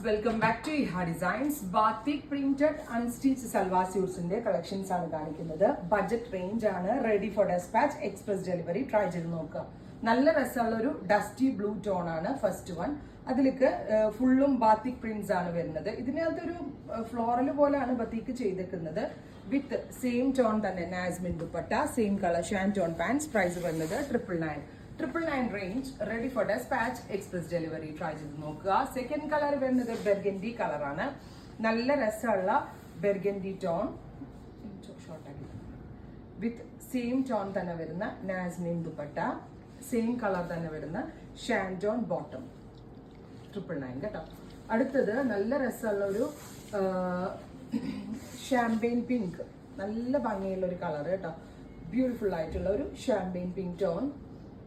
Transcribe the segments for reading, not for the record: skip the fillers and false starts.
Welcome back to Iha designs. Batik printed unstitch salwar സ്യൂട്ട്സിന്റെ collections ആണ് കാണിക്കുന്നത്. ബഡ്ജറ്റ് റേഞ്ച് ആണ്. Ready for dispatch, express delivery. Try ചെയ്ത് നോക്കുക. നല്ല രസമുള്ള ഒരു ഡസ്റ്റി ബ്ലൂ ടോൺ ആണ് ഫസ്റ്റ് വൺ. അതിലേക്ക് ഫുള്ളും ബാത്തിക് പ്രിന്റ്സ് ആണ് വരുന്നത്. ഇതിനകത്തൊരു ഫ്ലോറൽ പോലെയാണ് ബത്തീക്ക് ചെയ്തേക്കുന്നത്. വിത്ത് സെയിം ടോൺ തന്നെ നാസ്മിൻ dupatta, same colour shantoon pants. Price വരുന്നത് 999 range. Ready for dispatch, express delivery. Try ചെയ്ത് നോക്കുക. സെക്കൻഡ് കളർ വരുന്നത് ബെർഗൻഡി കളറാണ്. നല്ല രസമുള്ള burgundy tone with same tone തന്നെ വരുന്ന നാസ്മിൻ ദുപ്പട്ട, സെയിം കളർ തന്നെ വരുന്ന ഷാൻറ്റോൺ ബോട്ടം. 999 കേട്ടോ. അടുത്തത് നല്ല രസമുള്ള ഒരു ഷാമ്പെയിൻ പിങ്ക്, നല്ല ഭംഗിയുള്ള ഒരു കളർ കേട്ടോ. ബ്യൂട്ടിഫുൾ ആയിട്ടുള്ള ഒരു ഷാമ്പെയിൻ പിങ്ക് ടോൺ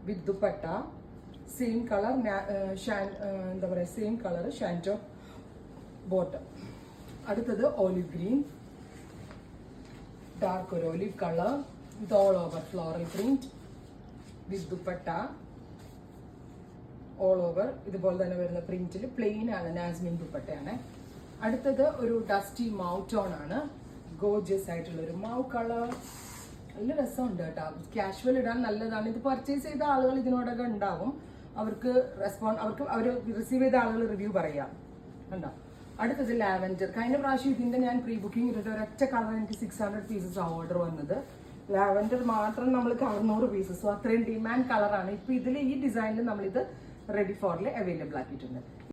വിത്ത് ദുപ്പട്ട, സെയിം കളർ എന്താ പറയുക, സെയിം കളർ ഷാൻറ്റോ ബോട്ടം. അടുത്തത് ഓലിവ് ഗ്രീൻ, ഡാർക്ക് ഒരു olive colour with all over floral print with dupatta. All over ഇതുപോലെ തന്നെ വരുന്ന പ്രിന്റിൽ പ്ലെയിൻ ആണ്, നാസ്മിൻ ദുപ്പട്ടയാണ്. അടുത്തത് ഒരു ഡസ്റ്റി മൗ ടോൺ ആണ്. ഗോർജിയസ് ആയിട്ടുള്ള ഒരു മൗ കളർ. നല്ല രസമുണ്ട് കേട്ടോ. കാഷ്വൽ ഇടാൻ നല്ലതാണ്. ഇത് പർച്ചേസ് ചെയ്ത ആളുകൾ ഇതിനോടൊക്കെ ഉണ്ടാവും. അവർക്ക് അവർ റിസീവ് ചെയ്ത ആളുകൾ റിവ്യൂ പറയാം. കണ്ടോ. അടുത്തത് ലാവൻഡർ. കഴിഞ്ഞ പ്രാവശ്യം ഇതിന്റെ ഞാൻ പ്രീ ബുക്കിംഗ് ഇട്ടിട്ട് ഒരൊറ്റ കളർ എനിക്ക് 600 പീസസ് ഓർഡർ വന്നത്. ലാവൻഡർ മാത്രം നമ്മൾ 600 പീസസ്. അത്രയും ഡിമാൻഡ് കളറാണ്. ഇപ്പൊ ഇതിൽ ഈ ഡിസൈനിൽ നമ്മളിത് റെഡി ഫോറിൽ അവൈലബിൾ ആക്കിയിട്ടുണ്ട്.